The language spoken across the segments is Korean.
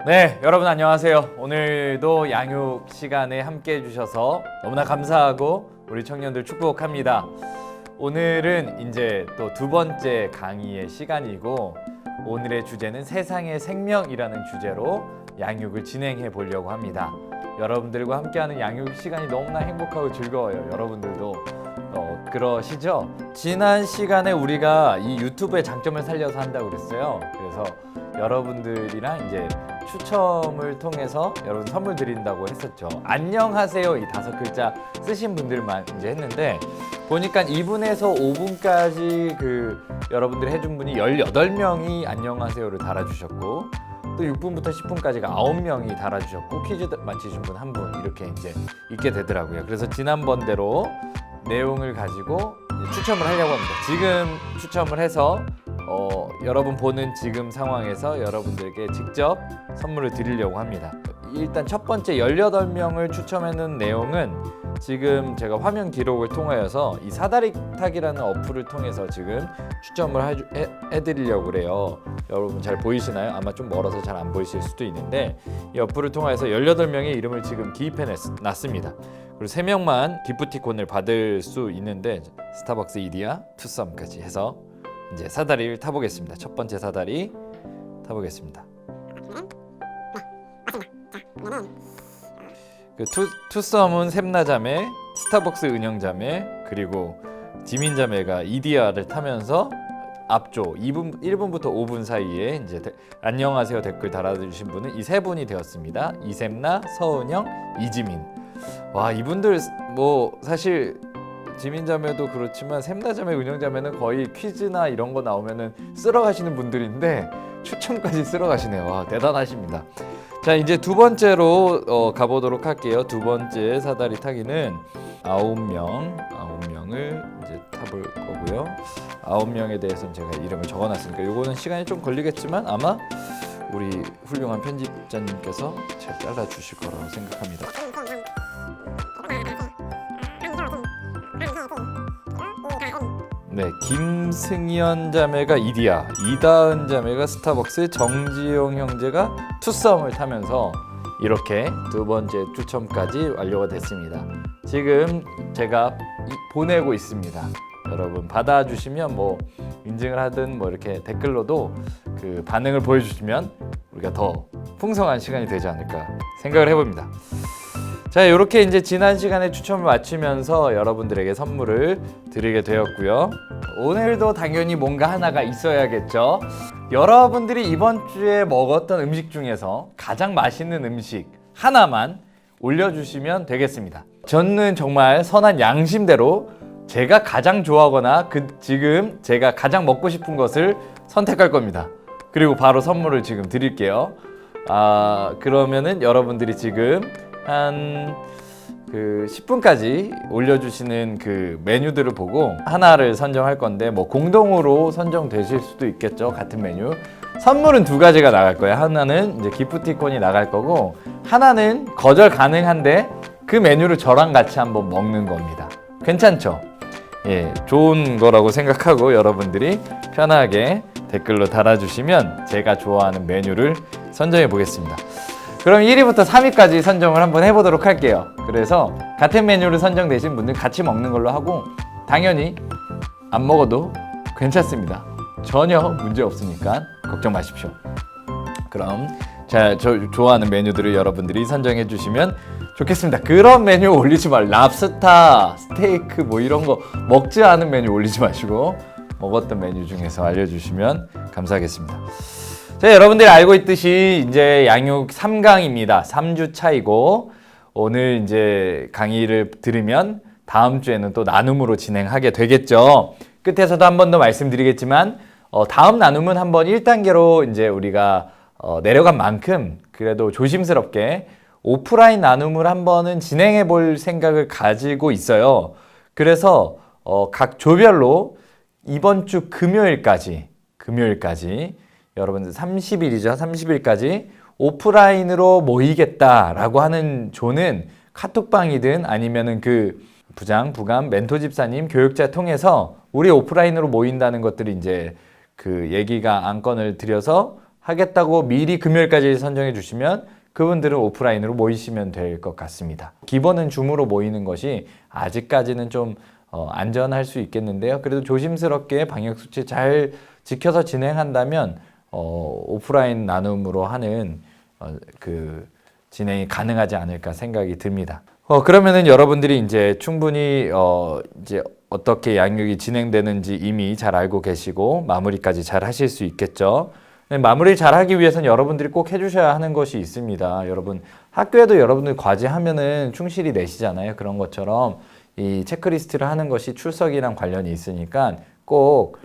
네, 여러분 안녕하세요. 오늘도 양육 시간에 함께 해주셔서 너무나 감사하고 우리 청년들 축복합니다. 오늘은 이제 또 두 번째 강의의 시간이고 오늘의 주제는 세상의 생명이라는 주제로 양육을 진행해 보려고 합니다. 여러분들과 함께하는 양육 시간이 너무나 행복하고 즐거워요. 여러분들도 그러시죠? 지난 시간에 우리가 이 유튜브의 장점을 살려서 한다고 그랬어요. 그래서 여러분들이랑 이제 추첨을 통해서 여러분 선물 드린다고 했었죠. 안녕하세요 이 5글자 쓰신 분들만 이제 했는데 보니까 2분에서 5분까지 여러분들이 해준 분이 18명이 안녕하세요를 달아주셨고 또 6분부터 10분까지가 9명이 달아주셨고 퀴즈 맞히신 분 1분 이렇게 이제 있게 되더라고요. 그래서 지난번대로 내용을 가지고 추첨을 하려고 합니다. 지금 추첨을 해서 여러분 보는 지금 상황에서 여러분들에게 직접 선물을 드리려고 합니다. 일단 첫 번째 18명을 추첨하는 내용은 지금 제가 화면 기록을 통하여서 이 사다리 타기라는 어플을 통해서 지금 추첨을 해드리려고 그래요. 여러분 잘 보이시나요? 아마 좀 멀어서 잘 안 보이실 수도 있는데 이 어플을 통해서 18명의 이름을 지금 기입해 놨습니다. 그리고 3명만 기프티콘을 받을 수 있는데 스타벅스 이디야 투썸까지 해서 이제 사다리를 타보겠습니다. 첫 번째 사다리 타보겠습니다. 투썸은 샘나자매, 스타벅스 은영자매, 그리고 지민자매가 이디야를 타면서 앞쪽 1분부터 5분 사이에 이제 안녕하세요 댓글 달아주신 분은 이 세 분이 되었습니다. 이샘나, 서은영, 이지민. 와 이분들 뭐 사실 지민자매도 그렇지만 샘나자매, 은영자매는 거의 퀴즈나 이런 거 나오면은 쓸어가시는 분들인데 추첨까지 쓸어가시네요. 와 대단하십니다. 자 이제 두 번째로 가보도록 할게요. 두 번째 사다리 타기는 9명을 이제 타볼 거고요. 9명에 대해서는 제가 이름을 적어놨으니까 요거는 시간이 좀 걸리겠지만 아마 우리 훌륭한 편집자님께서 잘 잘라주실 거라고 생각합니다. 네, 김승현 자매가 이디야, 이다은 자매가 스타벅스, 정지용 형제가 투썸을 타면서 이렇게 두 번째 추첨까지 완료가 됐습니다. 지금 제가 보내고 있습니다. 여러분 받아주시면 뭐 인증을 하든 뭐 이렇게 댓글로도 그 반응을 보여주시면 우리가 더 풍성한 시간이 되지 않을까 생각을 해봅니다. 자, 이렇게 이제 지난 시간에 추첨을 마치면서 여러분들에게 선물을 드리게 되었고요. 오늘도 당연히 뭔가 하나가 있어야겠죠. 여러분들이 이번 주에 먹었던 음식 중에서 가장 맛있는 음식 하나만 올려주시면 되겠습니다. 저는 정말 선한 양심대로 제가 가장 좋아하거나 지금 제가 가장 먹고 싶은 것을 선택할 겁니다. 그리고 바로 선물을 지금 드릴게요. 그러면은 여러분들이 지금 한 10분까지 올려주시는 그 메뉴들을 보고 하나를 선정할 건데 뭐 공동으로 선정되실 수도 있겠죠. 같은 메뉴. 선물은 2가지가 나갈 거예요. 하나는 이제 기프티콘이 나갈 거고 하나는 거절 가능한데 그 메뉴를 저랑 같이 한번 먹는 겁니다. 괜찮죠? 예, 좋은 거라고 생각하고 여러분들이 편하게 댓글로 달아주시면 제가 좋아하는 메뉴를 선정해 보겠습니다. 그럼 1위부터 3위까지 선정을 한번 해보도록 할게요. 그래서 같은 메뉴를 선정되신 분들 같이 먹는 걸로 하고 당연히 안 먹어도 괜찮습니다. 전혀 문제 없으니까 걱정 마십시오. 그럼 저 좋아하는 메뉴들을 여러분들이 선정해 주시면 좋겠습니다. 그런 메뉴 올리지 말고 랍스타, 스테이크 뭐 이런 거 먹지 않은 메뉴 올리지 마시고 먹었던 메뉴 중에서 알려주시면 감사하겠습니다. 자, 여러분들이 알고 있듯이 이제 양육 3강입니다. 3주 차이고 오늘 이제 강의를 들으면 다음 주에는 또 나눔으로 진행하게 되겠죠. 끝에서도 한 번 더 말씀드리겠지만 다음 나눔은 한번 1단계로 이제 우리가 내려간 만큼 그래도 조심스럽게 오프라인 나눔을 한번은 진행해 볼 생각을 가지고 있어요. 그래서 각 조별로 이번 주 금요일까지 여러분들 30일이죠. 30일까지 오프라인으로 모이겠다라고 하는 조는 카톡방이든 아니면은 그 부장, 부감, 멘토 집사님, 교육자 통해서 우리 오프라인으로 모인다는 것들이 이제 그 얘기가 안건을 드려서 하겠다고 미리 금요일까지 선정해 주시면 그분들은 오프라인으로 모이시면 될 것 같습니다. 기본은 줌으로 모이는 것이 아직까지는 좀 안전할 수 있겠는데요. 그래도 조심스럽게 방역수칙 잘 지켜서 진행한다면 오프라인 나눔으로 하는 그 진행이 가능하지 않을까 생각이 듭니다. 그러면은 여러분들이 이제 충분히 이제 어떻게 양육이 진행되는지 이미 잘 알고 계시고 마무리까지 잘 하실 수 있겠죠. 마무리 잘 하기 위해서는 여러분들이 꼭 해주셔야 하는 것이 있습니다. 여러분 학교에도 여러분들 과제하면은 충실히 내시잖아요. 그런 것처럼 이 체크리스트를 하는 것이 출석이랑 관련이 있으니까 꼭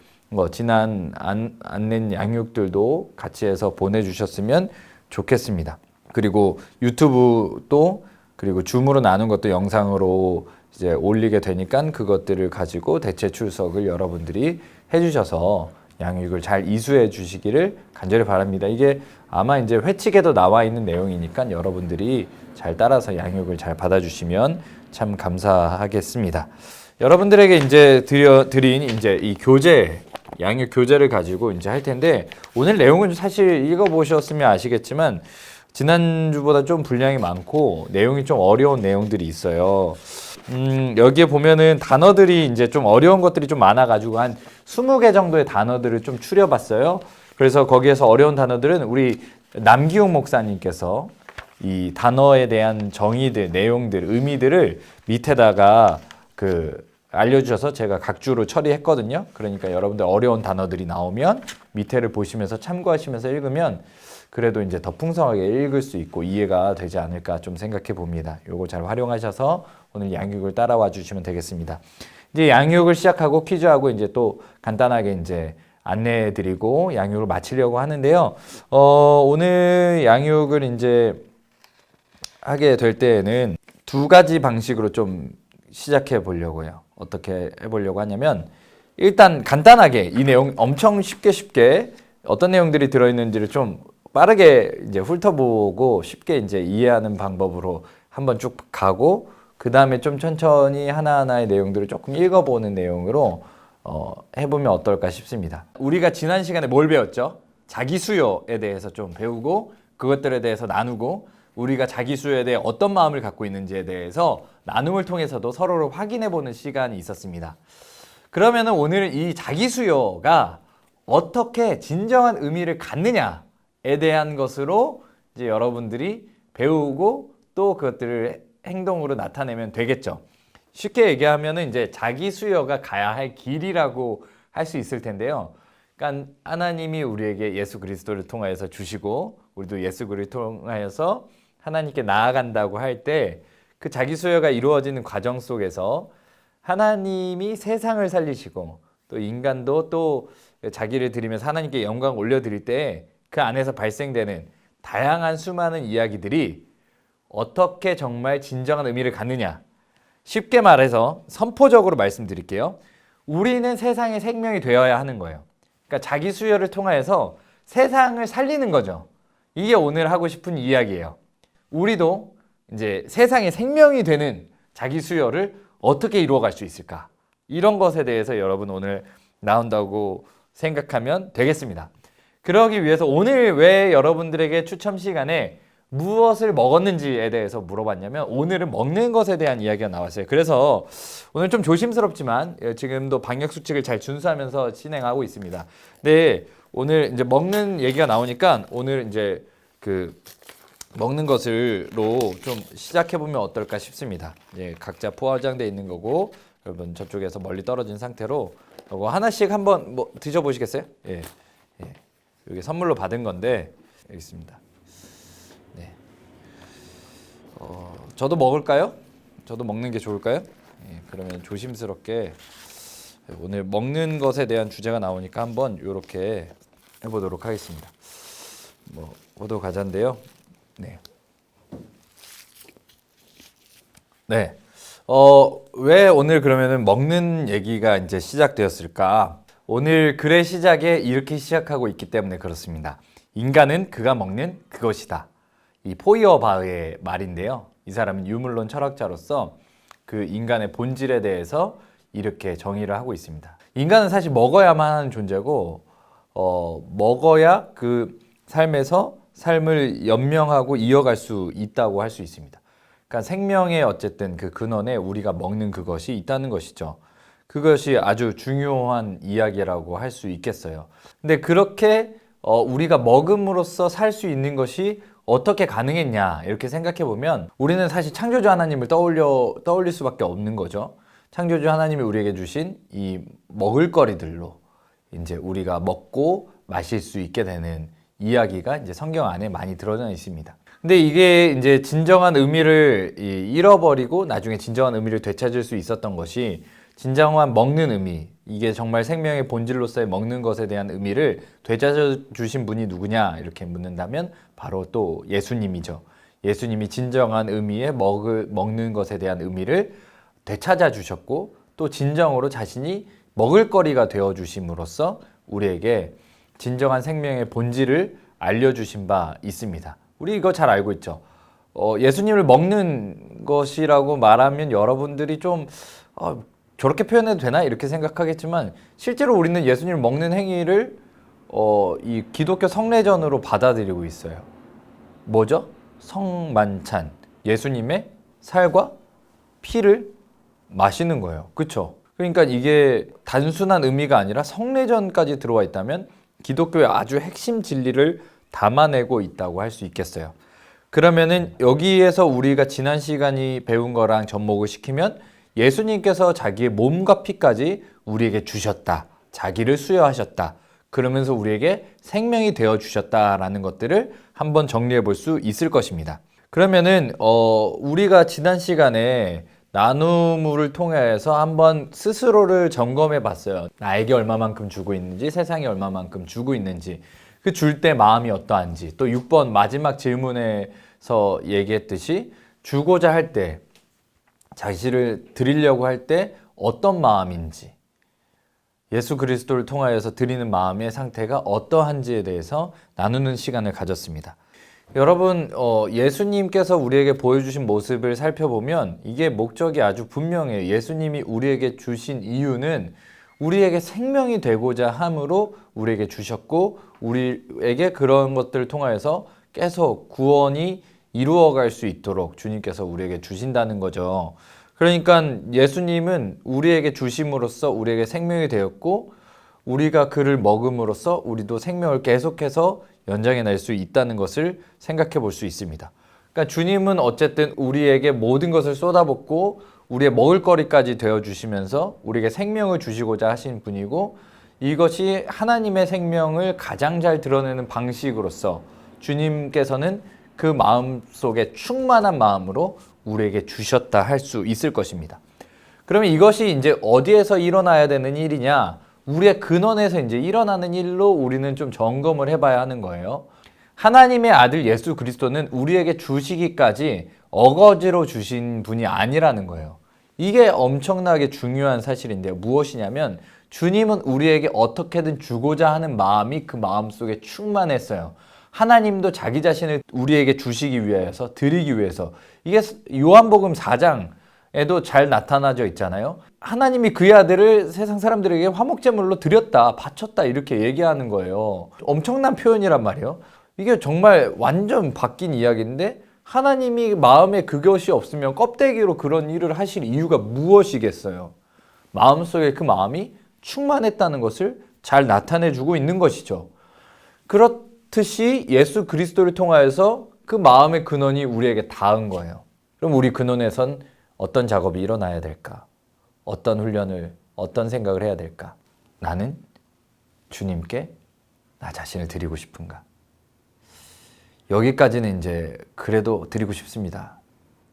지난 안 낸 양육들도 같이 해서 보내주셨으면 좋겠습니다. 그리고 유튜브도 그리고 줌으로 나눈 것도 영상으로 이제 올리게 되니까 그것들을 가지고 대체 출석을 여러분들이 해주셔서 양육을 잘 이수해 주시기를 간절히 바랍니다. 이게 아마 이제 회칙에도 나와 있는 내용이니까 여러분들이 잘 따라서 양육을 잘 받아주시면 참 감사하겠습니다. 여러분들에게 이제 드린 이제 이 교재, 양육 교재를 가지고 이제 할 텐데 오늘 내용은 사실 읽어보셨으면 아시겠지만 지난주보다 좀 분량이 많고 내용이 좀 어려운 내용들이 있어요. 여기에 보면은 단어들이 이제 좀 어려운 것들이 좀 많아가지고 한 20개 정도의 단어들을 좀 추려봤어요. 그래서 거기에서 어려운 단어들은 우리 남기용 목사님께서 이 단어에 대한 정의들, 내용들, 의미들을 밑에다가 알려주셔서 제가 각주로 처리했거든요. 그러니까 여러분들 어려운 단어들이 나오면 밑에를 보시면서 참고하시면서 읽으면 그래도 이제 더 풍성하게 읽을 수 있고 이해가 되지 않을까 좀 생각해 봅니다. 요거 잘 활용하셔서 오늘 양육을 따라와 주시면 되겠습니다. 이제 양육을 시작하고 퀴즈하고 이제 또 간단하게 이제 안내해 드리고 양육을 마치려고 하는데요. 오늘 양육을 이제 하게 될 때에는 두 가지 방식으로 좀 시작해 보려고요. 어떻게 해 보려고 하냐면 일단 간단하게 이 내용 엄청 쉽게 어떤 내용들이 들어 있는지를 좀 빠르게 이제 훑어보고 쉽게 이제 이해하는 방법으로 한번 쭉 가고 그 다음에 좀 천천히 하나하나의 내용들을 조금 읽어보는 내용으로 해보면 어떨까 싶습니다. 우리가 지난 시간에 뭘 배웠죠? 자기 수요에 대해서 좀 배우고 그것들에 대해서 나누고 우리가 자기 수요에 대해 어떤 마음을 갖고 있는지에 대해서 나눔을 통해서도 서로를 확인해보는 시간이 있었습니다. 그러면은 오늘 이 자기 수요가 어떻게 진정한 의미를 갖느냐에 대한 것으로 이제 여러분들이 배우고 또 그것들을 행동으로 나타내면 되겠죠. 쉽게 얘기하면은 이제 자기 수요가 가야 할 길이라고 할 수 있을 텐데요. 그러니까 하나님이 우리에게 예수 그리스도를 통하여서 주시고 우리도 예수 그리스도를 통하여서 하나님께 나아간다고 할 때 그 자기 수요가 이루어지는 과정 속에서 하나님이 세상을 살리시고 또 인간도 또 자기를 드리면서 하나님께 영광 올려드릴 때 그 안에서 발생되는 다양한 수많은 이야기들이 어떻게 정말 진정한 의미를 갖느냐. 쉽게 말해서 선포적으로 말씀드릴게요. 우리는 세상의 생명이 되어야 하는 거예요. 그러니까 자기 수요를 통하여서 세상을 살리는 거죠. 이게 오늘 하고 싶은 이야기예요. 우리도 이제 세상의 생명이 되는 자기 수요를 어떻게 이루어갈 수 있을까? 이런 것에 대해서 여러분 오늘 나온다고 생각하면 되겠습니다. 그러기 위해서 오늘 왜 여러분들에게 추첨 시간에 무엇을 먹었는지에 대해서 물어봤냐면 오늘은 먹는 것에 대한 이야기가 나왔어요. 그래서 오늘 좀 조심스럽지만 지금도 방역 수칙을 잘 준수하면서 진행하고 있습니다. 네, 오늘 이제 먹는 얘기가 나오니까 오늘 이제 먹는 것으로 좀 시작해 보면 어떨까 싶습니다. 예, 각자 포화장돼 있는 거고 여러분 저쪽에서 멀리 떨어진 상태로 이거 하나씩 한번 뭐 드셔보시겠어요? 예, 예. 이게 선물로 받은 건데 여기 있습니다. 네. 저도 먹을까요? 저도 먹는 게 좋을까요? 예, 그러면 조심스럽게 오늘 먹는 것에 대한 주제가 나오니까 한번 이렇게 해보도록 하겠습니다. 뭐 호두 과자인데요. 네. 네. 왜 오늘 그러면은 먹는 얘기가 이제 시작되었을까? 오늘 글의 시작에 이렇게 시작하고 있기 때문에 그렇습니다. 인간은 그가 먹는 그것이다. 이 포이어바흐의 말인데요. 이 사람은 유물론 철학자로서 그 인간의 본질에 대해서 이렇게 정의를 하고 있습니다. 인간은 사실 먹어야만 하는 존재고, 먹어야 그 삶에서 삶을 연명하고 이어갈 수 있다고 할 수 있습니다. 그러니까 생명의 어쨌든 그 근원에 우리가 먹는 그것이 있다는 것이죠. 그것이 아주 중요한 이야기라고 할 수 있겠어요. 근데 그렇게 우리가 먹음으로써 살 수 있는 것이 어떻게 가능했냐 이렇게 생각해 보면 우리는 사실 창조주 하나님을 떠올릴 수밖에 없는 거죠. 창조주 하나님이 우리에게 주신 이 먹을거리들로 이제 우리가 먹고 마실 수 있게 되는 이야기가 이제 성경 안에 많이 드러나 있습니다. 근데 이게 이제 진정한 의미를 잃어버리고 나중에 진정한 의미를 되찾을 수 있었던 것이 진정한 먹는 의미, 이게 정말 생명의 본질로서의 먹는 것에 대한 의미를 되찾아 주신 분이 누구냐 이렇게 묻는다면 바로 또 예수님이죠. 예수님이 진정한 의미의 먹는 것에 대한 의미를 되찾아 주셨고 또 진정으로 자신이 먹을거리가 되어 주심으로써 우리에게 진정한 생명의 본질을 알려주신 바 있습니다. 우리 이거 잘 알고 있죠. 예수님을 먹는 것이라고 말하면 여러분들이 좀 저렇게 표현해도 되나 이렇게 생각하겠지만 실제로 우리는 예수님을 먹는 행위를 이 기독교 성례전으로 받아들이고 있어요. 뭐죠? 성만찬, 예수님의 살과 피를 마시는 거예요. 그렇죠? 그러니까 이게 단순한 의미가 아니라 성례전까지 들어와 있다면 기독교의 아주 핵심 진리를 담아내고 있다고 할 수 있겠어요. 그러면은 여기에서 우리가 지난 시간이 배운 거랑 접목을 시키면 예수님께서 자기의 몸과 피까지 우리에게 주셨다. 자기를 수여하셨다. 그러면서 우리에게 생명이 되어 주셨다라는 것들을 한번 정리해 볼 수 있을 것입니다. 그러면은 우리가 지난 시간에 나눔을 통해서 한번 스스로를 점검해 봤어요. 나에게 얼마만큼 주고 있는지, 세상에 얼마만큼 주고 있는지, 그 줄 때 마음이 어떠한지, 또 6번 마지막 질문에서 얘기했듯이 주고자 할 때, 자신을 드리려고 할 때 어떤 마음인지, 예수 그리스도를 통하여서 드리는 마음의 상태가 어떠한지에 대해서 나누는 시간을 가졌습니다. 여러분, 예수님께서 우리에게 보여주신 모습을 살펴보면 이게 목적이 아주 분명해요. 예수님이 우리에게 주신 이유는 우리에게 생명이 되고자 함으로 우리에게 주셨고 우리에게 그런 것들을 통하여서 계속 구원이 이루어갈 수 있도록 주님께서 우리에게 주신다는 거죠. 그러니까 예수님은 우리에게 주심으로써 우리에게 생명이 되었고 우리가 그를 먹음으로써 우리도 생명을 계속해서 연장해 낼 수 있다는 것을 생각해 볼 수 있습니다. 그러니까 주님은 어쨌든 우리에게 모든 것을 쏟아붓고 우리의 먹을거리까지 되어주시면서 우리에게 생명을 주시고자 하신 분이고 이것이 하나님의 생명을 가장 잘 드러내는 방식으로서 주님께서는 그 마음 속에 충만한 마음으로 우리에게 주셨다 할 수 있을 것입니다. 그러면 이것이 이제 어디에서 일어나야 되는 일이냐? 우리의 근원에서 이제 일어나는 일로 우리는 좀 점검을 해봐야 하는 거예요. 하나님의 아들 예수 그리스도는 우리에게 주시기까지 어거지로 주신 분이 아니라는 거예요. 이게 엄청나게 중요한 사실인데요. 무엇이냐면 주님은 우리에게 어떻게든 주고자 하는 마음이 그 마음 속에 충만했어요. 하나님도 자기 자신을 우리에게 주시기 위해서, 드리기 위해서. 이게 요한복음 4장에도 잘 나타나져 있잖아요. 하나님이 그의 아들을 세상 사람들에게 화목제물로 드렸다, 바쳤다 이렇게 얘기하는 거예요. 엄청난 표현이란 말이에요. 이게 정말 완전 바뀐 이야기인데 하나님이 마음에 그것이 없으면 껍데기로 그런 일을 하실 이유가 무엇이겠어요? 마음속에 그 마음이 충만했다는 것을 잘 나타내주고 있는 것이죠. 그렇듯이 예수 그리스도를 통하여서 그 마음의 근원이 우리에게 닿은 거예요. 그럼 우리 근원에선 어떤 작업이 일어나야 될까? 어떤 훈련을, 어떤 생각을 해야 될까? 나는 주님께 나 자신을 드리고 싶은가? 여기까지는 이제 그래도 드리고 싶습니다.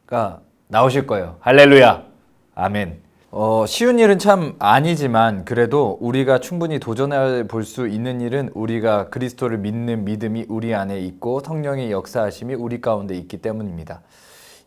그러니까 나오실 거예요. 할렐루야. 아멘. 쉬운 일은 참 아니지만 그래도 우리가 충분히 도전해 볼 수 있는 일은 우리가 그리스도를 믿는 믿음이 우리 안에 있고 성령의 역사하심이 우리 가운데 있기 때문입니다.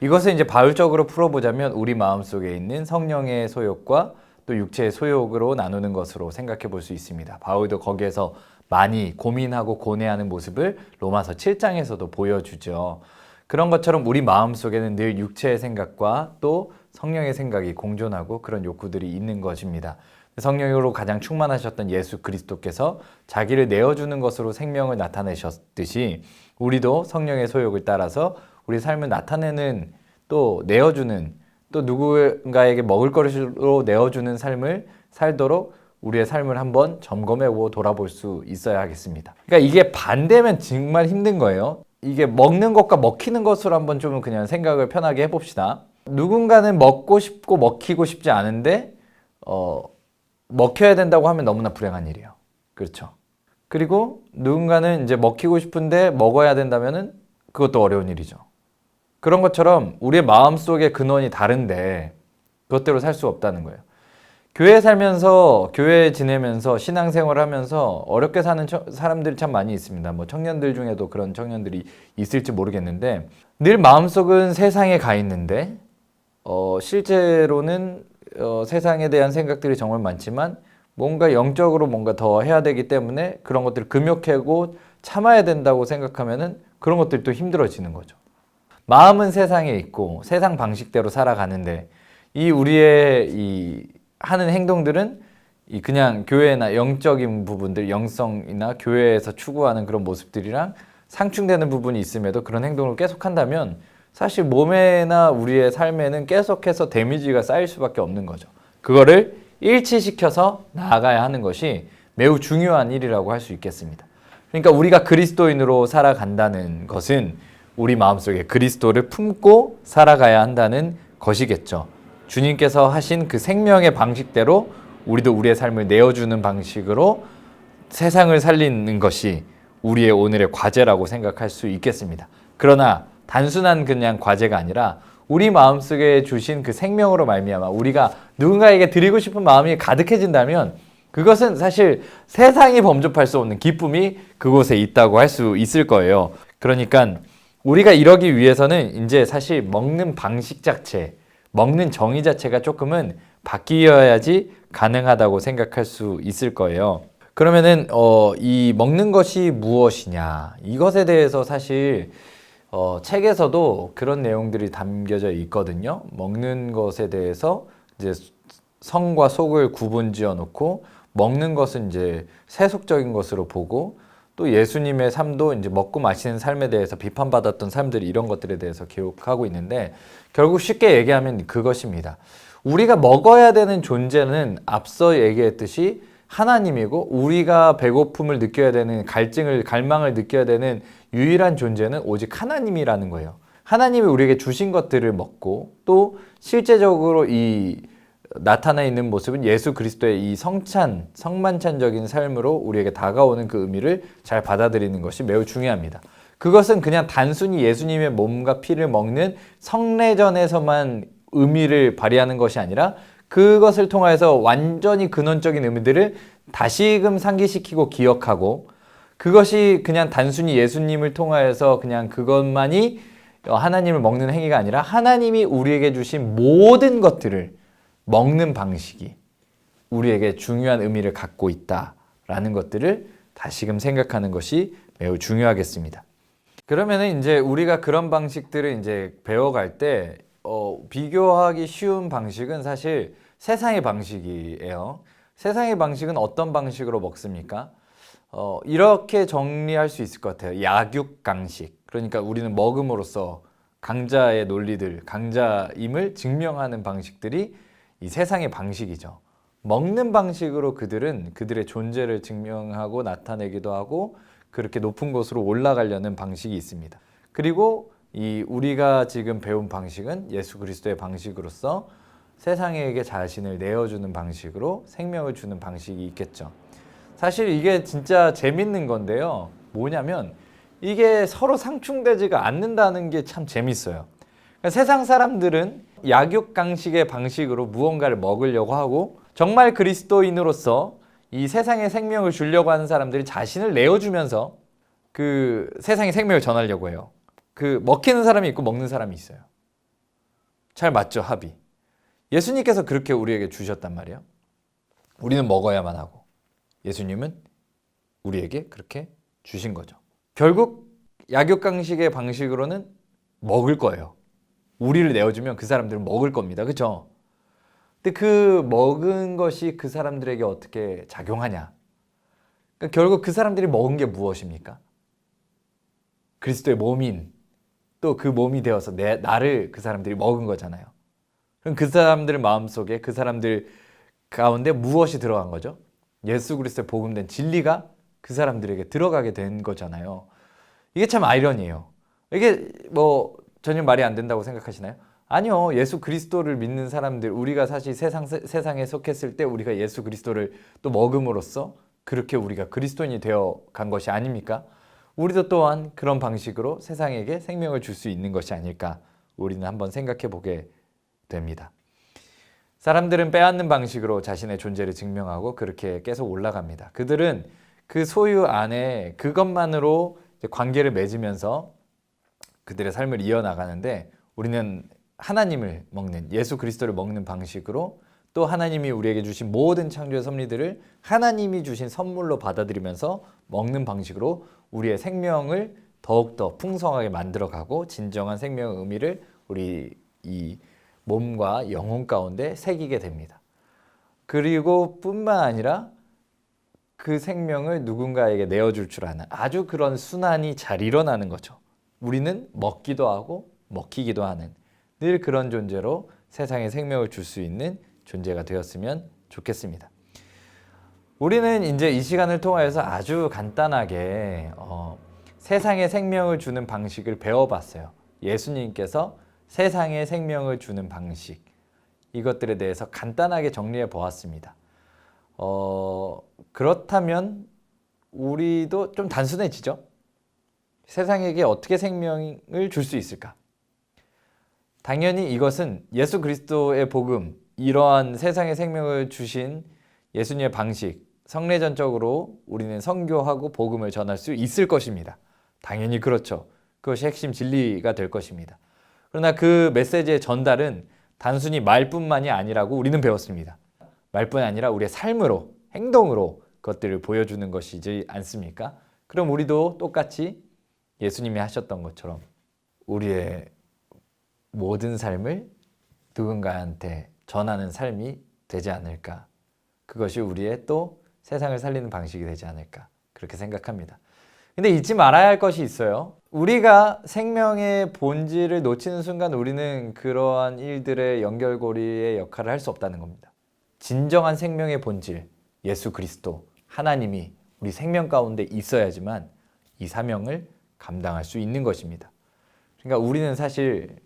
이것을 이제 바울적으로 풀어보자면 우리 마음속에 있는 성령의 소욕과 또 육체의 소욕으로 나누는 것으로 생각해 볼 수 있습니다. 바울도 거기에서 많이 고민하고 고뇌하는 모습을 로마서 7장에서도 보여주죠. 그런 것처럼 우리 마음속에는 늘 육체의 생각과 또 성령의 생각이 공존하고 그런 욕구들이 있는 것입니다. 성령으로 가장 충만하셨던 예수 그리스도께서 자기를 내어주는 것으로 생명을 나타내셨듯이 우리도 성령의 소욕을 따라서 우리 삶을 나타내는 또 내어주는 또 누군가에게 먹을 것으로 내어주는 삶을 살도록 우리의 삶을 한번 점검해보고 돌아볼 수 있어야 하겠습니다. 그러니까 이게 반대면 정말 힘든 거예요. 이게 먹는 것과 먹히는 것으로 한번 좀 그냥 생각을 편하게 해봅시다. 누군가는 먹고 싶고 먹히고 싶지 않은데 먹혀야 된다고 하면 너무나 불행한 일이에요. 그렇죠. 그리고 누군가는 이제 먹히고 싶은데 먹어야 된다면은 그것도 어려운 일이죠. 그런 것처럼 우리의 마음속의 근원이 다른데 그것대로 살 수 없다는 거예요. 교회 살면서, 교회 지내면서, 신앙생활 하면서 어렵게 사는 사람들이 참 많이 있습니다. 뭐 청년들 중에도 그런 청년들이 있을지 모르겠는데 늘 마음속은 세상에 가 있는데 실제로는 세상에 대한 생각들이 정말 많지만 뭔가 영적으로 뭔가 더 해야 되기 때문에 그런 것들을 금욕하고 참아야 된다고 생각하면은 그런 것들이 또 힘들어지는 거죠. 마음은 세상에 있고 세상 방식대로 살아가는데 이 우리의 이 하는 행동들은 이 그냥 교회나 영적인 부분들, 영성이나 교회에서 추구하는 그런 모습들이랑 상충되는 부분이 있음에도 그런 행동을 계속한다면 사실 몸에나 우리의 삶에는 계속해서 데미지가 쌓일 수밖에 없는 거죠. 그거를 일치시켜서 나아가야 하는 것이 매우 중요한 일이라고 할 수 있겠습니다. 그러니까 우리가 그리스도인으로 살아간다는 것은 우리 마음속에 그리스도를 품고 살아가야 한다는 것이겠죠. 주님께서 하신 그 생명의 방식대로 우리도 우리의 삶을 내어주는 방식으로 세상을 살리는 것이 우리의 오늘의 과제라고 생각할 수 있겠습니다. 그러나 단순한 그냥 과제가 아니라 우리 마음속에 주신 그 생명으로 말미암아 우리가 누군가에게 드리고 싶은 마음이 가득해진다면 그것은 사실 세상이 범접할 수 없는 기쁨이 그곳에 있다고 할 수 있을 거예요. 그러니까 우리가 이러기 위해서는 이제 사실 먹는 방식 자체, 먹는 정의 자체가 조금은 바뀌어야지 가능하다고 생각할 수 있을 거예요. 그러면은 이 먹는 것이 무엇이냐 이것에 대해서 사실 책에서도 그런 내용들이 담겨져 있거든요. 먹는 것에 대해서 이제 성과 속을 구분지어 놓고 먹는 것은 이제 세속적인 것으로 보고 또 예수님의 삶도 이제 먹고 마시는 삶에 대해서 비판받았던 사람들이 이런 것들에 대해서 기록하고 있는데 결국 쉽게 얘기하면 그것입니다. 우리가 먹어야 되는 존재는 앞서 얘기했듯이 하나님이고 우리가 배고픔을 느껴야 되는 갈망을 느껴야 되는 유일한 존재는 오직 하나님이라는 거예요. 하나님이 우리에게 주신 것들을 먹고 또 실제적으로 이 나타나 있는 모습은 예수 그리스도의 이 성만찬적인 삶으로 우리에게 다가오는 그 의미를 잘 받아들이는 것이 매우 중요합니다. 그것은 그냥 단순히 예수님의 몸과 피를 먹는 성례전에서만 의미를 발휘하는 것이 아니라 그것을 통해서 완전히 근원적인 의미들을 다시금 상기시키고 기억하고 그것이 그냥 단순히 예수님을 통하여서 그냥 그것만이 하나님을 먹는 행위가 아니라 하나님이 우리에게 주신 모든 것들을 먹는 방식이 우리에게 중요한 의미를 갖고 있다라는 것들을 다시금 생각하는 것이 매우 중요하겠습니다. 그러면은 이제 우리가 그런 방식들을 이제 배워갈 때 비교하기 쉬운 방식은 사실 세상의 방식이에요. 세상의 방식은 어떤 방식으로 먹습니까? 이렇게 정리할 수 있을 것 같아요. 약육강식. 그러니까 우리는 먹음으로써 강자의 논리들, 강자임을 증명하는 방식들이 이 세상의 방식이죠. 먹는 방식으로 그들은 그들의 존재를 증명하고 나타내기도 하고 그렇게 높은 곳으로 올라가려는 방식이 있습니다. 그리고 이 우리가 지금 배운 방식은 예수 그리스도의 방식으로서 세상에게 자신을 내어주는 방식으로 생명을 주는 방식이 있겠죠. 사실 이게 진짜 재밌는 건데요. 뭐냐면 이게 서로 상충되지가 않는다는 게 참 재밌어요. 그러니까 세상 사람들은 약육강식의 방식으로 무언가를 먹으려고 하고 정말 그리스도인으로서 이 세상에 생명을 주려고 하는 사람들이 자신을 내어주면서 그 세상에 생명을 전하려고 해요. 그 먹히는 사람이 있고 먹는 사람이 있어요. 잘 맞죠, 합이. 예수님께서 그렇게 우리에게 주셨단 말이에요. 우리는 먹어야만 하고 예수님은 우리에게 그렇게 주신 거죠. 결국 약육강식의 방식으로는 먹을 거예요. 우리를 내어주면 그 사람들은 먹을 겁니다. 그렇죠? 근데 그 먹은 것이 그 사람들에게 어떻게 작용하냐? 그러니까 결국 그 사람들이 먹은 게 무엇입니까? 그리스도의 몸인 또 그 몸이 되어서 나를 그 사람들이 먹은 거잖아요. 그럼 그 사람들 마음속에 그 사람들 가운데 무엇이 들어간 거죠? 예수 그리스도의 복음된 진리가 그 사람들에게 들어가게 된 거잖아요. 이게 참 아이러니해요. 이게 뭐 전혀 말이 안 된다고 생각하시나요? 아니요. 예수 그리스도를 믿는 사람들, 우리가 사실 세상에 속했을 때 우리가 예수 그리스도를 또 먹음으로써 그렇게 우리가 그리스도인이 되어 간 것이 아닙니까? 우리도 또한 그런 방식으로 세상에게 생명을 줄 수 있는 것이 아닐까 우리는 한번 생각해 보게 됩니다. 사람들은 빼앗는 방식으로 자신의 존재를 증명하고 그렇게 계속 올라갑니다. 그들은 그 소유 안에 그것만으로 관계를 맺으면서 그들의 삶을 이어나가는데 우리는 하나님을 먹는, 예수 그리스도를 먹는 방식으로 또 하나님이 우리에게 주신 모든 창조의 섭리들을 하나님이 주신 선물로 받아들이면서 먹는 방식으로 우리의 생명을 더욱더 풍성하게 만들어가고 진정한 생명의 의미를 우리 이 몸과 영혼 가운데 새기게 됩니다. 그리고 뿐만 아니라 그 생명을 누군가에게 내어줄 줄 아는 아주 그런 순환이 잘 일어나는 거죠. 우리는 먹기도 하고 먹히기도 하는 늘 그런 존재로 세상에 생명을 줄 수 있는 존재가 되었으면 좋겠습니다. 우리는 이제 이 시간을 통하여서 아주 간단하게 세상에 생명을 주는 방식을 배워봤어요. 예수님께서 세상에 생명을 주는 방식, 이것들에 대해서 간단하게 정리해 보았습니다. 그렇다면 우리도 좀 단순해지죠? 세상에게 어떻게 생명을 줄 수 있을까? 당연히 이것은 예수 그리스도의 복음, 이러한 세상에 생명을 주신 예수님의 방식, 성례전적으로 우리는 선교하고 복음을 전할 수 있을 것입니다. 당연히 그렇죠. 그것이 핵심 진리가 될 것입니다. 그러나 그 메시지의 전달은 단순히 말뿐만이 아니라고 우리는 배웠습니다. 말뿐 아니라 우리의 삶으로, 행동으로 그것들을 보여주는 것이지 않습니까? 그럼 우리도 똑같이 예수님이 하셨던 것처럼 우리의 모든 삶을 누군가한테 전하는 삶이 되지 않을까. 그것이 우리의 또 세상을 살리는 방식이 되지 않을까. 그렇게 생각합니다. 근데 잊지 말아야 할 것이 있어요. 우리가 생명의 본질을 놓치는 순간 우리는 그러한 일들의 연결고리의 역할을 할 수 없다는 겁니다. 진정한 생명의 본질, 예수 그리스도, 하나님이 우리 생명 가운데 있어야지만 이 사명을 감당할 수 있는 것입니다. 그러니까 우리는 사실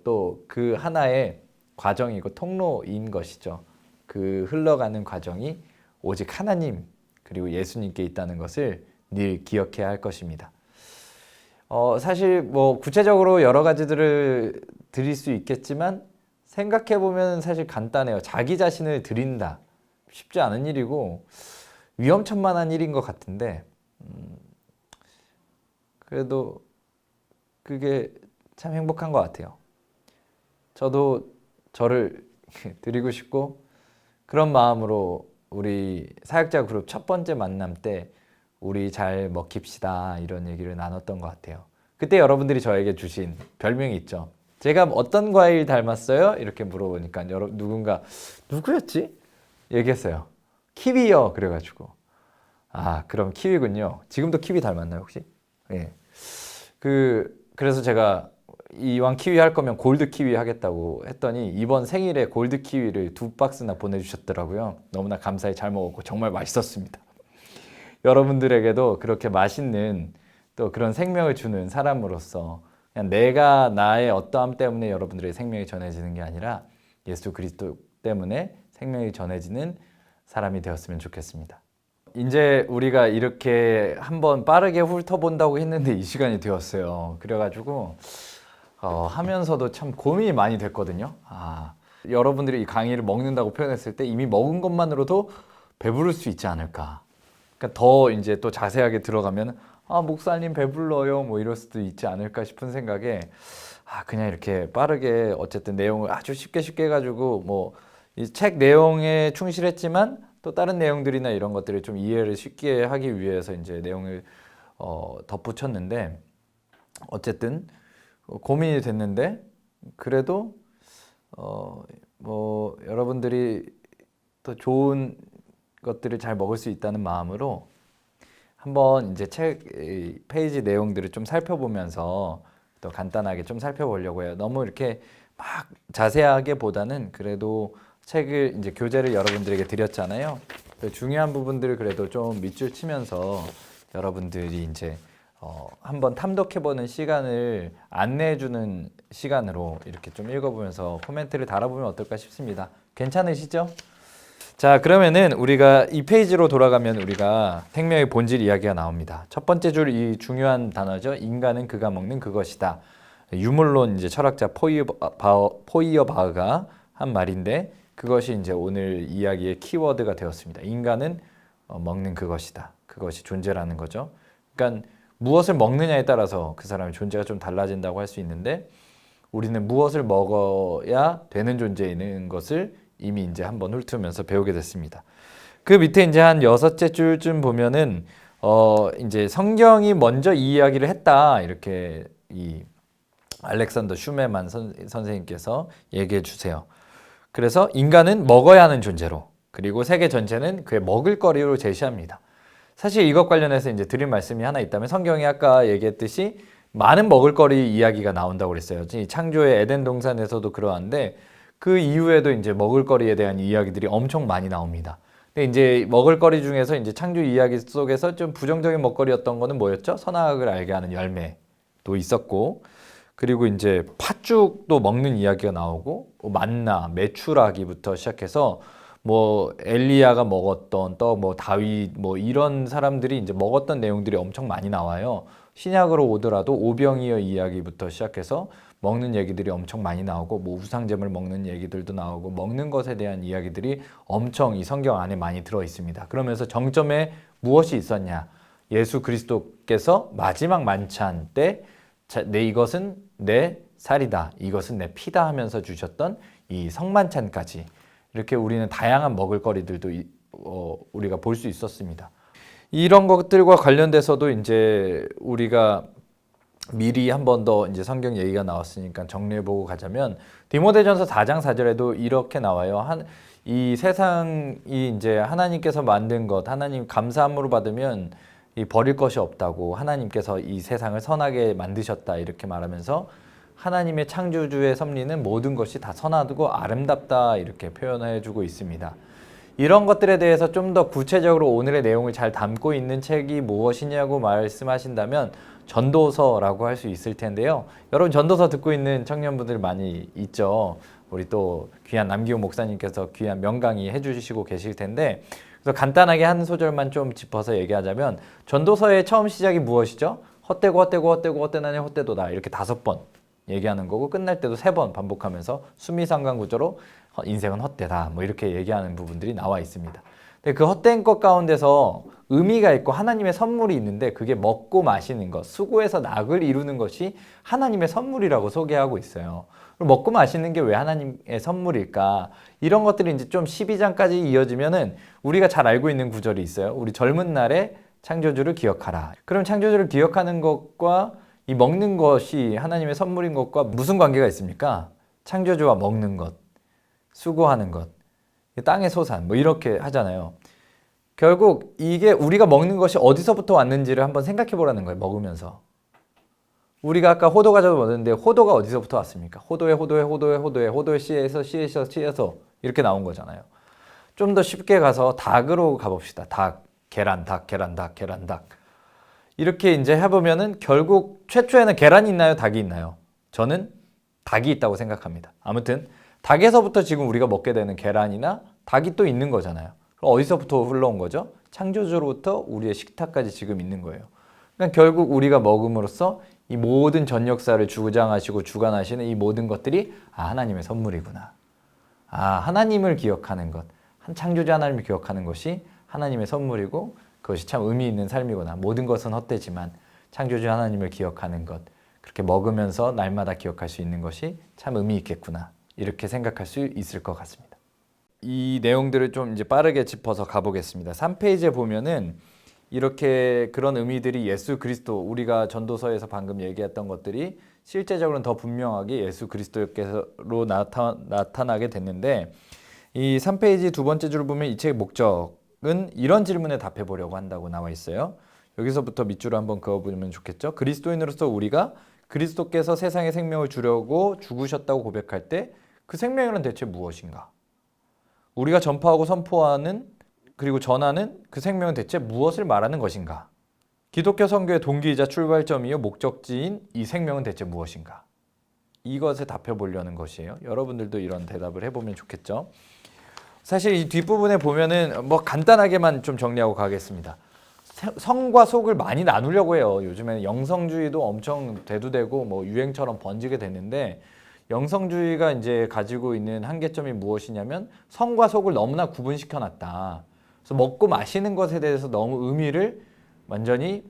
또 그 하나의 과정이고 통로인 것이죠. 그 흘러가는 과정이 오직 하나님 그리고 예수님께 있다는 것을 늘 기억해야 할 것입니다. 사실 뭐 구체적으로 여러 가지들을 드릴 수 있겠지만 생각해 보면 사실 간단해요. 자기 자신을 드린다. 쉽지 않은 일이고 위험천만한 일인 것 같은데 그래도 그게 참 행복한 것 같아요. 저도 저를 드리고 싶고 그런 마음으로 우리 사역자 그룹 첫 번째 만남 때 우리 잘 먹힙시다 이런 얘기를 나눴던 것 같아요. 그때 여러분들이 저에게 주신 별명이 있죠. 제가 어떤 과일 닮았어요? 이렇게 물어보니까 누군가 누구였지? 얘기했어요. 키위요. 그래가지고 그럼 키위군요. 지금도 키위 닮았나요 혹시? 예. 그래서 제가 이왕 키위 할 거면 골드 키위 하겠다고 했더니 이번 생일에 골드 키위를 2박스나 보내주셨더라고요. 너무나 감사히 잘 먹었고 정말 맛있었습니다. 여러분들에게도 그렇게 맛있는 또 그런 생명을 주는 사람으로서 그냥 내가 나의 어떠함 때문에 여러분들의 생명이 전해지는 게 아니라 예수 그리스도 때문에 생명이 전해지는 사람이 되었으면 좋겠습니다. 이제 우리가 이렇게 한번 빠르게 훑어본다고 했는데 이 시간이 되었어요. 그래가지고 하면서도 참 고민이 많이 됐거든요. 여러분들이 이 강의를 먹는다고 표현했을 때 이미 먹은 것만으로도 배부를 수 있지 않을까. 그러니까 더 이제 또 자세하게 들어가면 목사님 배불러요 뭐 이럴 수도 있지 않을까 싶은 생각에 그냥 이렇게 빠르게 어쨌든 내용을 아주 쉽게 해가지고 뭐 이 책 내용에 충실했지만 또 다른 내용들이나 이런 것들을 좀 이해를 쉽게 하기 위해서 이제 내용을 덧붙였는데 어쨌든 고민이 됐는데 그래도 여러분들이 더 좋은 것들을 잘 먹을 수 있다는 마음으로 한번 이제 책 페이지 내용들을 좀 살펴보면서 또 간단하게 좀 살펴보려고 해요. 너무 이렇게 막 자세하게 보다는 그래도 책을 이제 교재를 여러분들에게 드렸잖아요. 중요한 부분들을 그래도 좀 밑줄 치면서 여러분들이 이제 한번 탐독해보는 시간을 안내해주는 시간으로 이렇게 좀 읽어보면서 코멘트를 달아보면 어떨까 싶습니다. 괜찮으시죠? 자, 그러면은 우리가 이 페이지로 돌아가면 우리가 생명의 본질 이야기가 나옵니다. 첫 번째 줄 이 중요한 단어죠. 인간은 그가 먹는 그것이다. 유물론 이제 철학자 포이어바흐가 한 말인데 그것이 이제 오늘 이야기의 키워드가 되었습니다. 인간은 먹는 그것이다. 그것이 존재라는 거죠. 그러니까 무엇을 먹느냐에 따라서 그 사람의 존재가 좀 달라진다고 할 수 있는데 우리는 무엇을 먹어야 되는 존재인 것을 이미 이제 한번 훑으면서 배우게 됐습니다. 그 밑에 이제 한 6째 줄쯤 보면은 이제 성경이 먼저 이 이야기를 했다 이렇게 이 알렉산더 슈메만 선생님께서 얘기해 주세요. 그래서 인간은 먹어야 하는 존재로 그리고 세계 전체는 그의 먹을거리로 제시합니다. 사실 이것 관련해서 이제 드릴 말씀이 하나 있다면 성경이 아까 얘기했듯이 많은 먹을거리 이야기가 나온다고 그랬어요. 창조의 에덴 동산에서도 그러한데 그 이후에도 이제 먹을거리에 대한 이야기들이 엄청 많이 나옵니다. 근데 이제 먹을거리 중에서 이제 창조 이야기 속에서 좀 부정적인 먹거리였던 거는 뭐였죠? 선악을 알게 하는 열매도 있었고, 그리고 이제 팥죽도 먹는 이야기가 나오고, 만나, 메추라기부터 시작해서 뭐 엘리야가 먹었던 떡, 뭐 다윗, 뭐 이런 사람들이 이제 먹었던 내용들이 엄청 많이 나와요. 신약으로 오더라도 오병이어 이야기부터 시작해서 먹는 얘기들이 엄청 많이 나오고 뭐 우상제물 먹는 얘기들도 나오고 먹는 것에 대한 이야기들이 엄청 이 성경 안에 많이 들어 있습니다. 그러면서 정점에 무엇이 있었냐? 예수 그리스도께서 마지막 만찬 때 이것은 내 살이다, 이것은 내 피다 하면서 주셨던 이 성만찬까지 이렇게 우리는 다양한 먹을거리들도 우리가 볼 수 있었습니다. 이런 것들과 관련돼서도 이제 우리가 미리 한 번 더 이제 성경 얘기가 나왔으니까 정리해보고 가자면 디모데전서 4장 4절에도 이렇게 나와요. 이 세상이 이제 하나님께서 만든 것, 하나님 감사함으로 받으면 버릴 것이 없다고 하나님께서 이 세상을 선하게 만드셨다 이렇게 말하면서 하나님의 창조주의 섭리는 모든 것이 다 선하고 아름답다 이렇게 표현해주고 있습니다. 이런 것들에 대해서 좀 더 구체적으로 오늘의 내용을 잘 담고 있는 책이 무엇이냐고 말씀하신다면 전도서라고 할 수 있을 텐데요. 여러분 전도서 듣고 있는 청년분들 많이 있죠. 우리 또 귀한 남기호 목사님께서 귀한 명강의 해주시고 계실 텐데 그래서 간단하게 한 소절만 좀 짚어서 얘기하자면 전도서의 처음 시작이 무엇이죠? 헛되고 헛되고 헛되고 헛되나니 헛되도다 이렇게 5번 얘기하는 거고 끝날 때도 3번 반복하면서 수미상관 구조로 인생은 헛되다 뭐 이렇게 얘기하는 부분들이 나와 있습니다. 근데 그 헛된 것 가운데서 의미가 있고 하나님의 선물이 있는데 그게 먹고 마시는 것, 수고해서 낙을 이루는 것이 하나님의 선물이라고 소개하고 있어요. 그럼 먹고 마시는 게 왜 하나님의 선물일까? 이런 것들이 이제 좀 12장까지 이어지면은 우리가 잘 알고 있는 구절이 있어요. 우리 젊은 날에 창조주를 기억하라. 그럼 창조주를 기억하는 것과 이 먹는 것이 하나님의 선물인 것과 무슨 관계가 있습니까? 창조주와 먹는 것, 수고하는 것, 땅의 소산 뭐 이렇게 하잖아요. 결국 이게 우리가 먹는 것이 어디서부터 왔는지를 한번 생각해 보라는 거예요. 먹으면서. 우리가 아까 호도 과자도 먹었는데 호도가 어디서부터 왔습니까? 호도의 씨에서 이렇게 나온 거잖아요. 좀 더 쉽게 가서 닭으로 가봅시다. 닭, 계란, 닭. 이렇게 이제 해보면은 결국 최초에는 계란이 있나요? 닭이 있나요? 저는 닭이 있다고 생각합니다. 아무튼 닭에서부터 지금 우리가 먹게 되는 계란이나 닭이 또 있는 거잖아요. 그럼 어디서부터 흘러온 거죠? 창조주로부터 우리의 식탁까지 지금 있는 거예요. 그러니까 결국 우리가 먹음으로써 이 모든 전 역사를 주장하시고 주관하시는 이 모든 것들이 하나님의 선물이구나. 하나님을 기억하는 것, 한 창조주 하나님을 기억하는 것이 하나님의 선물이고 그것이 참 의미 있는 삶이구나. 모든 것은 헛되지만 창조주 하나님을 기억하는 것, 그렇게 먹으면서 날마다 기억할 수 있는 것이 참 의미 있겠구나. 이렇게 생각할 수 있을 것 같습니다. 이 내용들을 좀 이제 빠르게 짚어서 가보겠습니다. 3페이지에 보면은 이렇게 그런 의미들이 예수 그리스도, 우리가 전도서에서 방금 얘기했던 것들이 실제적으로는 더 분명하게 예수 그리스도께로 나타나게 됐는데, 이 3페이지 두 번째 줄을 보면 이 책의 목적은 이런 질문에 답해 보려고 한다고 나와 있어요. 여기서부터 밑줄을 한번 그어보면 좋겠죠. 그리스도인으로서 우리가 그리스도께서 세상에 생명을 주려고 죽으셨다고 고백할 때 그 생명은 대체 무엇인가? 우리가 전파하고 선포하는 그리고 전하는 그 생명은 대체 무엇을 말하는 것인가? 기독교 선교의 동기이자 출발점이요 목적지인 이 생명은 대체 무엇인가? 이것에 답해 보려는 것이에요. 여러분들도 이런 대답을 해보면 좋겠죠. 사실 이 뒷부분에 보면은 뭐 간단하게만 좀 정리하고 가겠습니다. 성과 속을 많이 나누려고 해요. 요즘에는 영성주의도 엄청 대두되고 뭐 유행처럼 번지게 됐는데, 영성주의가 이제 가지고 있는 한계점이 무엇이냐면 성과 속을 너무나 구분시켜 놨다. 그래서 먹고 마시는 것에 대해서 너무 의미를 완전히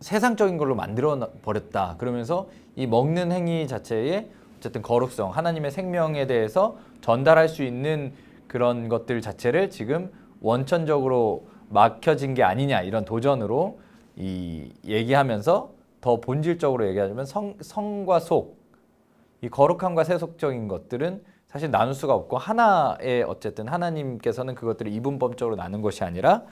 세상적인 걸로 만들어 버렸다. 그러면서 이 먹는 행위 자체에 어쨌든 거룩성, 하나님의 생명에 대해서 전달할 수 있는 그런 것들 자체를 지금 원천적으로 막혀진 게 아니냐, 이런 도전으로 얘기하면서 더 본질적으로 얘기하자면 성과 속, 이 거룩함과 세속적인 것들은 사실 나눌 수가 없고, 하나의 어쨌든 하나님께서는 그것들을 이분법적으로 나눈 것이 아니라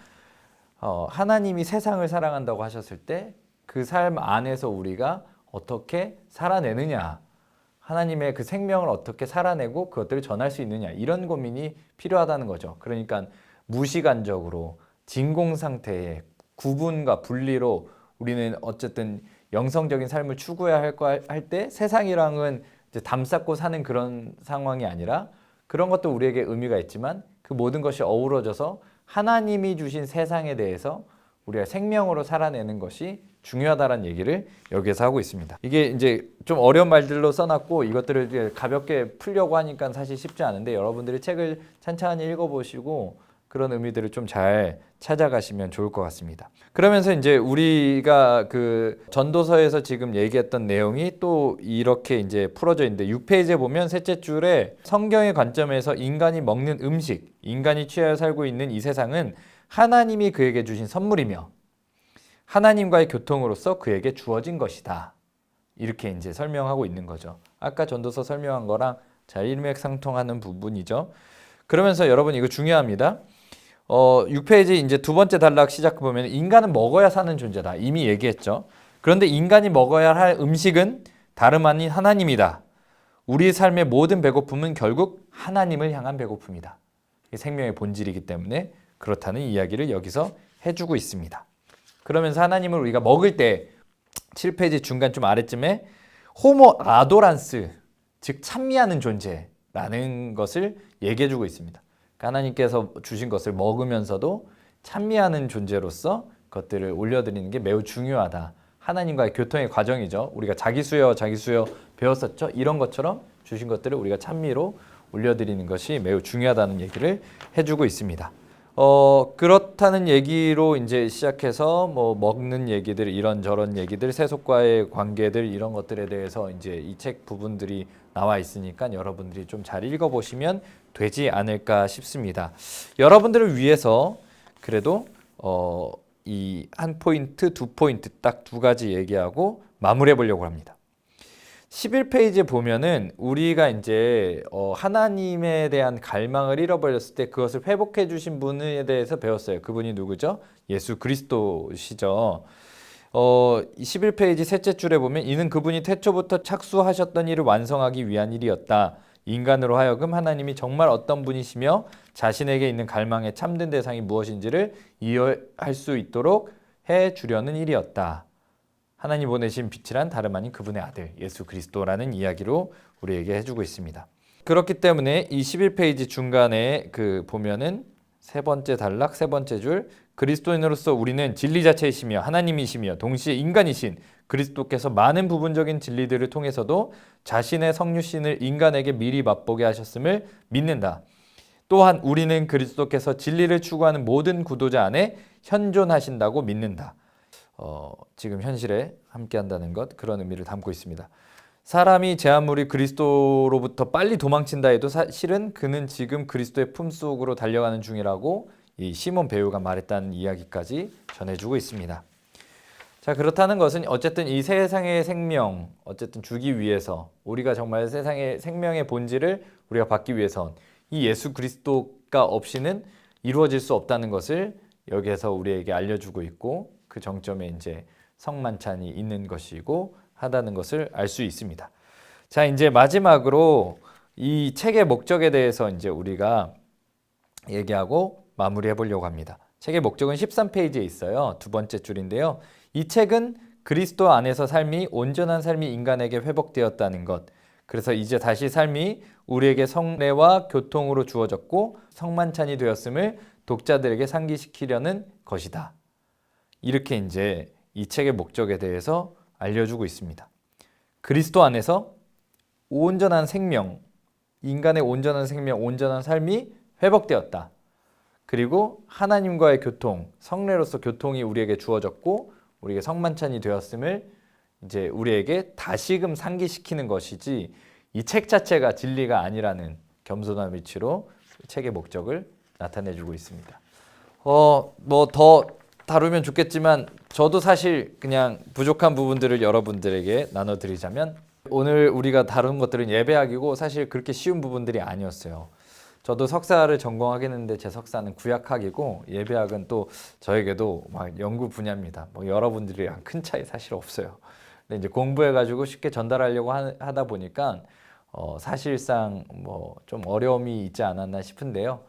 하나님이 세상을 사랑한다고 하셨을 때 그 삶 안에서 우리가 어떻게 살아내느냐, 하나님의 그 생명을 어떻게 살아내고 그것들을 전할 수 있느냐, 이런 고민이 필요하다는 거죠. 그러니까 무시간적으로 진공 상태의 구분과 분리로 우리는 어쨌든 영성적인 삶을 추구해야 할 때 세상이랑은 이제 담쌓고 사는 그런 상황이 아니라, 그런 것도 우리에게 의미가 있지만 그 모든 것이 어우러져서 하나님이 주신 세상에 대해서 우리가 생명으로 살아내는 것이 중요하다는 얘기를 여기에서 하고 있습니다. 이게 이제 좀 어려운 말들로 써놨고 이것들을 이제 가볍게 풀려고 하니까 사실 쉽지 않은데, 여러분들이 책을 찬찬히 읽어보시고 그런 의미들을 좀 잘 찾아가시면 좋을 것 같습니다. 그러면서 이제 우리가 그 전도서에서 지금 얘기했던 내용이 또 이렇게 이제 풀어져 있는데, 6페이지에 보면 셋째 줄에 성경의 관점에서 인간이 먹는 음식, 인간이 취하여 살고 있는 이 세상은 하나님이 그에게 주신 선물이며 하나님과의 교통으로서 그에게 주어진 것이다. 이렇게 이제 설명하고 있는 거죠. 아까 전도서 설명한 거랑 잘 일맥상통하는 부분이죠. 그러면서 여러분 이거 중요합니다. 6페이지 이제 두 번째 단락 시작 보면 인간은 먹어야 사는 존재다. 이미 얘기했죠. 그런데 인간이 먹어야 할 음식은 다름 아닌 하나님이다. 우리 삶의 모든 배고픔은 결국 하나님을 향한 배고픔이다. 이게 생명의 본질이기 때문에 그렇다는 이야기를 여기서 해주고 있습니다. 그러면서 하나님을 우리가 먹을 때 7페이지 중간 좀 아래쯤에 호모 아도란스, 즉 찬미하는 존재라는 것을 얘기해주고 있습니다. 하나님께서 주신 것을 먹으면서도 찬미하는 존재로서 그것들을 올려드리는 게 매우 중요하다. 하나님과의 교통의 과정이죠. 우리가 자기수여 배웠었죠. 이런 것처럼 주신 것들을 우리가 찬미로 올려드리는 것이 매우 중요하다는 얘기를 해주고 있습니다. 그렇다는 얘기로 이제 시작해서 뭐 먹는 얘기들, 이런저런 얘기들, 세속과의 관계들, 이런 것들에 대해서 이제 이 책 부분들이 나와 있으니까 여러분들이 좀 잘 읽어보시면 되지 않을까 싶습니다. 여러분들을 위해서 그래도 이 한 포인트, 두 포인트, 딱 두 가지 얘기하고 마무리해 보려고 합니다. 11페이지에 보면은 우리가 이제 하나님에 대한 갈망을 잃어버렸을 때 그것을 회복해 주신 분에 대해서 배웠어요. 그분이 누구죠? 예수 그리스도시죠. 11페이지 셋째 줄에 보면 이는 그분이 태초부터 착수하셨던 일을 완성하기 위한 일이었다. 인간으로 하여금 하나님이 정말 어떤 분이시며 자신에게 있는 갈망의 참된 대상이 무엇인지를 이해할 수 있도록 해주려는 일이었다. 하나님 보내신 빛이란 다름 아닌 그분의 아들 예수 그리스도라는 이야기로 우리에게 해주고 있습니다. 그렇기 때문에 이 11페이지 중간에 보면은 세 번째 단락 세 번째 줄, 그리스도인으로서 우리는 진리 자체이시며 하나님이시며 동시에 인간이신 그리스도께서 많은 부분적인 진리들을 통해서도 자신의 성육신을 인간에게 미리 맛보게 하셨음을 믿는다. 또한 우리는 그리스도께서 진리를 추구하는 모든 구도자 안에 현존하신다고 믿는다. 지금 현실에 함께한다는 것, 그런 의미를 담고 있습니다. 사람이 제 아무리 그리스도로부터 빨리 도망친다 해도 사실은 그는 지금 그리스도의 품속으로 달려가는 중이라고 이 시몬 배우가 말했다는 이야기까지 전해주고 있습니다. 자, 그렇다는 것은 어쨌든 이 세상의 생명 어쨌든 주기 위해서 우리가 정말 세상의 생명의 본질을 우리가 받기 위해선 이 예수 그리스도가 없이는 이루어질 수 없다는 것을 여기에서 우리에게 알려주고 있고 그 정점에 이제 성만찬이 있는 것이고 하다는 것을 알 수 있습니다. 자, 이제 마지막으로 이 책의 목적에 대해서 이제 우리가 얘기하고 마무리해 보려고 합니다. 책의 목적은 13페이지에 있어요. 두 번째 줄인데요. 이 책은 그리스도 안에서 삶이 온전한 삶이 인간에게 회복되었다는 것. 그래서 이제 다시 삶이 우리에게 성례와 교통으로 주어졌고 성만찬이 되었음을 독자들에게 상기시키려는 것이다. 이렇게 이제 이 책의 목적에 대해서 알려주고 있습니다. 그리스도 안에서 온전한 생명, 인간의 온전한 생명, 온전한 삶이 회복되었다. 그리고 하나님과의 교통, 성례로서 교통이 우리에게 주어졌고 우리에게 성만찬이 되었음을 이제 우리에게 다시금 상기시키는 것이지 이 책 자체가 진리가 아니라는 겸손한 위치로 책의 목적을 나타내주고 있습니다. 뭐 더 다루면 좋겠지만 저도 사실 그냥 부족한 부분들을 여러분들에게 나눠드리자면 오늘 우리가 다룬 것들은 예배학이고 사실 그렇게 쉬운 부분들이 아니었어요. 저도 석사를 전공하겠는데 제 석사는 구약학이고 예배학은 또 저에게도 막 연구 분야입니다. 뭐 여러분들이랑 큰 차이 사실 없어요. 근데 이제 공부해가지고 쉽게 전달하려고 하다 보니까 사실상 뭐 좀 어려움이 있지 않았나 싶은데요.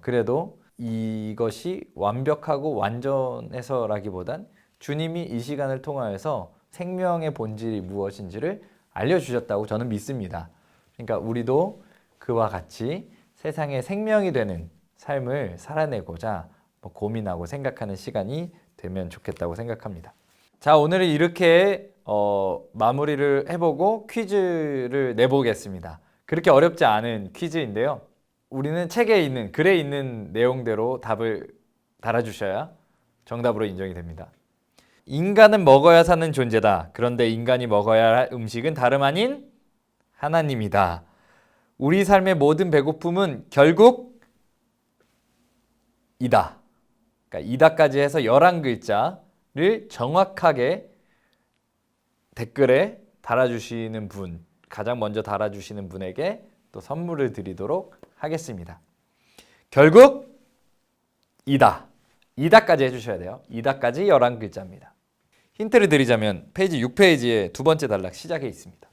그래도 이것이 완벽하고 완전해서라기보단 주님이 이 시간을 통하여서 생명의 본질이 무엇인지를 알려주셨다고 저는 믿습니다. 그러니까 우리도 그와 같이 세상에 생명이 되는 삶을 살아내고자 고민하고 생각하는 시간이 되면 좋겠다고 생각합니다. 자, 오늘은 이렇게 마무리를 해보고 퀴즈를 내보겠습니다. 그렇게 어렵지 않은 퀴즈인데요. 우리는 책에 있는 글에 있는 내용대로 답을 달아주셔야 정답으로 인정이 됩니다. 인간은 먹어야 사는 존재다. 그런데 인간이 먹어야 할 음식은 다름 아닌 하나님이다. 우리 삶의 모든 배고픔은 결국 이다. 그러니까 이다까지 해서 11글자를 정확하게 댓글에 달아주시는 분, 가장 먼저 달아주시는 분에게 또 선물을 드리도록 하겠습니다. 결국 이다. 이다까지 해주셔야 돼요. 이다까지 11글자입니다. 힌트를 드리자면 페이지 6페이지에 두 번째 단락 시작에 있습니다.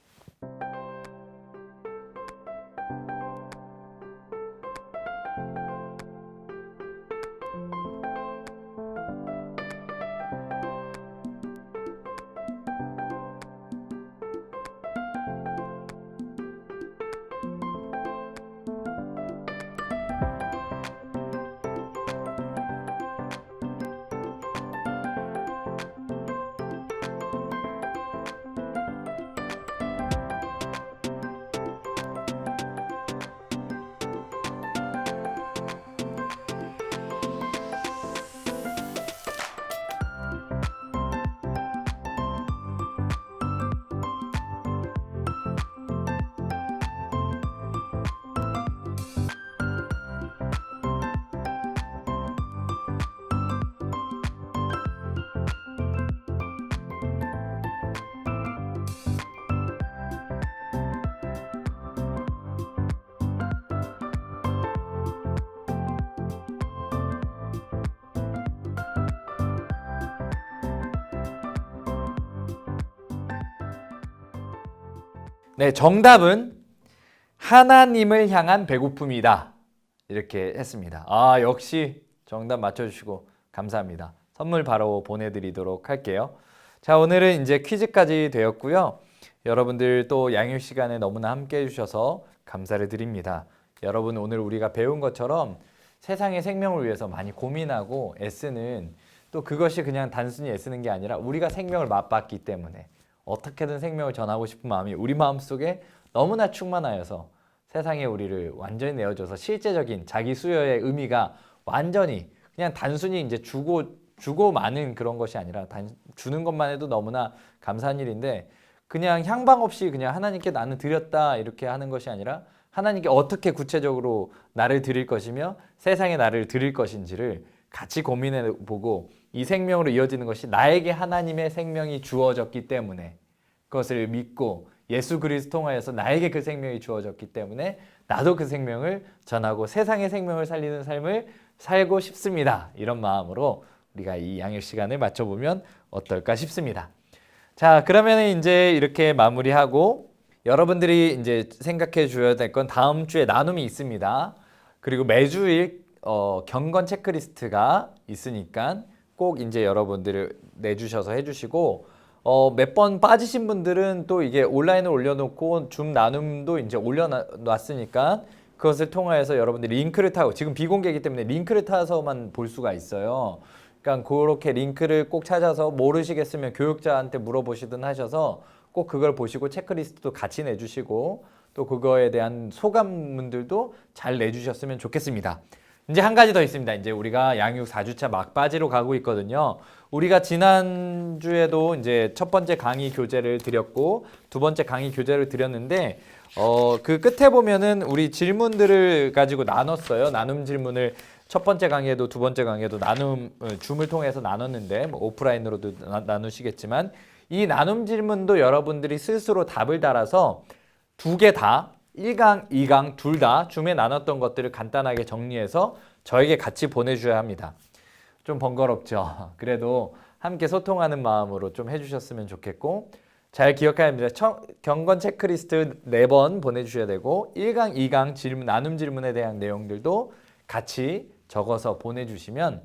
네, 정답은 하나님을 향한 배고픔이다. 이렇게 했습니다. 아, 역시 정답 맞춰주시고 감사합니다. 선물 바로 보내드리도록 할게요. 자, 오늘은 이제 퀴즈까지 되었고요. 여러분들 또 양육 시간에 너무나 함께 해주셔서 감사를 드립니다. 여러분, 오늘 우리가 배운 것처럼 세상의 생명을 위해서 많이 고민하고 애쓰는, 또 그것이 그냥 단순히 애쓰는 게 아니라 우리가 생명을 맛봤기 때문에 어떻게든 생명을 전하고 싶은 마음이 우리 마음속에 너무나 충만하여서 세상에 우리를 완전히 내어줘서 실제적인 자기 수여의 의미가 완전히 그냥 단순히 이제 주고 마는 그런 것이 아니라 주는 것만 해도 너무나 감사한 일인데, 그냥 향방 없이 그냥 하나님께 나는 드렸다 이렇게 하는 것이 아니라 하나님께 어떻게 구체적으로 나를 드릴 것이며 세상에 나를 드릴 것인지를 같이 고민해 보고 이 생명으로 이어지는 것이 나에게 하나님의 생명이 주어졌기 때문에 그것을 믿고 예수 그리스도 통하여서 나에게 그 생명이 주어졌기 때문에 나도 그 생명을 전하고 세상의 생명을 살리는 삶을 살고 싶습니다. 이런 마음으로 우리가 이 양육 시간을 맞춰보면 어떨까 싶습니다. 자, 그러면 이제 이렇게 마무리하고 여러분들이 이제 생각해 주어야 될 건 다음 주에 나눔이 있습니다. 그리고 매주일 경건 체크리스트가 있으니까 꼭 이제 여러분들을 내주셔서 해주시고 몇 번 빠지신 분들은 또 이게 온라인을 올려놓고 줌 나눔도 이제 올려놨으니까 그것을 통하여서 여러분들이 링크를 타고 지금 비공개이기 때문에 링크를 타서만 볼 수가 있어요. 그러니까 그렇게 링크를 꼭 찾아서 모르시겠으면 교육자한테 물어보시든 하셔서 꼭 그걸 보시고 체크리스트도 같이 내주시고 또 그거에 대한 소감문들도 잘 내주셨으면 좋겠습니다. 이제 한 가지 더 있습니다. 이제 우리가 양육 4주차 막바지로 가고 있거든요. 우리가 지난주에도 이제 첫 번째 강의 교재를 드렸고 두 번째 강의 교재를 드렸는데 그 끝에 보면은 우리 질문들을 가지고 나눴어요. 나눔 질문을 첫 번째 강의에도 두 번째 강의에도 나눔 줌을 통해서 나눴는데 뭐 오프라인으로도 나누시겠지만 이 나눔 질문도 여러분들이 스스로 답을 달아서 두 개 다 1강, 2강 둘 다 줌에 나눴던 것들을 간단하게 정리해서 저에게 같이 보내주셔야 합니다. 좀 번거롭죠. 그래도 함께 소통하는 마음으로 좀 해주셨으면 좋겠고 잘 기억해야 합니다. 경건 체크리스트 4번 보내주셔야 되고 1강, 2강 질문, 나눔 질문에 대한 내용들도 같이 적어서 보내주시면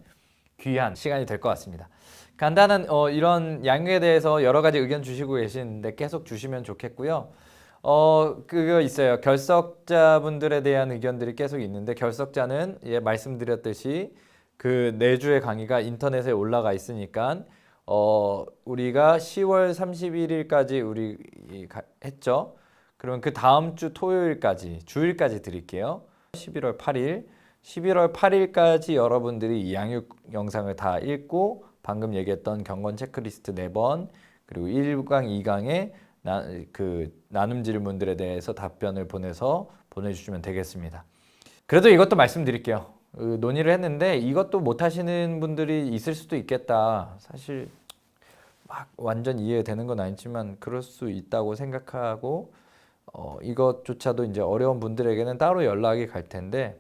귀한 시간이 될 것 같습니다. 간단한 이런 양육에 대해서 여러 가지 의견 주시고 계시는데 계속 주시면 좋겠고요. 그거 있어요. 결석자분들에 대한 의견들이 계속 있는데 결석자는 말씀드렸듯이 그 4주의 강의가 인터넷에 올라가 있으니까 우리가 10월 31일까지 우리 했죠. 그러면 그 다음 주 토요일까지 주일까지 드릴게요. 11월 8일까지 여러분들이 이 양육 영상을 다 읽고 방금 얘기했던 경건 체크리스트 4번 그리고 1강, 2강에 그 나눔 질문들에 대해서 답변을 보내주시면 되겠습니다. 그래도 이것도 말씀드릴게요. 논의를 했는데 이것도 못하시는 분들이 있을 수도 있겠다. 사실 막 완전 이해되는 건 아니지만 그럴 수 있다고 생각하고 이것조차도 이제 어려운 분들에게는 따로 연락이 갈 텐데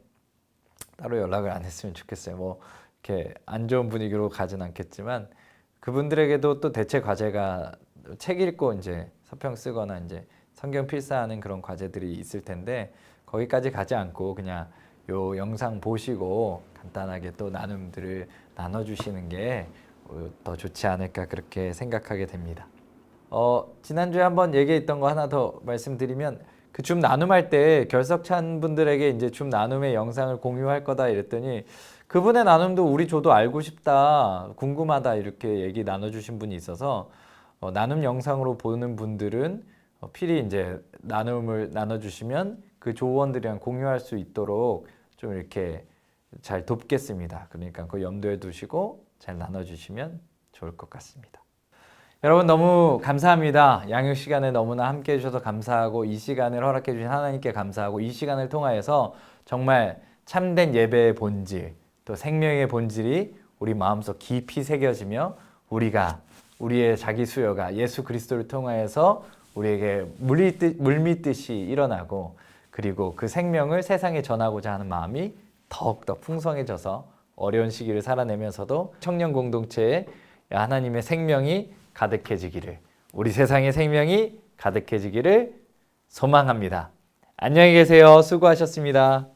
따로 연락을 안 했으면 좋겠어요. 뭐 이렇게 안 좋은 분위기로 가진 않겠지만 그분들에게도 또 대체 과제가 책 읽고 이제 서평 쓰거나 이제 성경 필사하는 그런 과제들이 있을 텐데 거기까지 가지 않고 그냥 요 영상 보시고 간단하게 또 나눔들을 나눠주시는 게 더 좋지 않을까 그렇게 생각하게 됩니다. 지난주에 한번 얘기했던 거 하나 더 말씀드리면 그 줌 나눔할 때 결석찬 분들에게 이제 줌 나눔의 영상을 공유할 거다 이랬더니 그분의 나눔도 우리 저도 알고 싶다 궁금하다 이렇게 얘기 나눠주신 분이 있어서 나눔 영상으로 보는 분들은 필히 이제 나눔을 나눠주시면 그 조언들이랑 공유할 수 있도록 좀 이렇게 잘 돕겠습니다. 그러니까 그 염두에 두시고 잘 나눠주시면 좋을 것 같습니다. 여러분 너무 감사합니다. 양육 시간에 너무나 함께 해주셔서 감사하고 이 시간을 허락해 주신 하나님께 감사하고 이 시간을 통하여서 정말 참된 예배의 본질 또 생명의 본질이 우리 마음속 깊이 새겨지며 우리가 우리의 자기 수요가 예수 그리스도를 통하여서 우리에게 물밀듯이 일어나고 그리고 그 생명을 세상에 전하고자 하는 마음이 더욱더 풍성해져서 어려운 시기를 살아내면서도 청년 공동체에 하나님의 생명이 가득해지기를 우리 세상의 생명이 가득해지기를 소망합니다. 안녕히 계세요. 수고하셨습니다.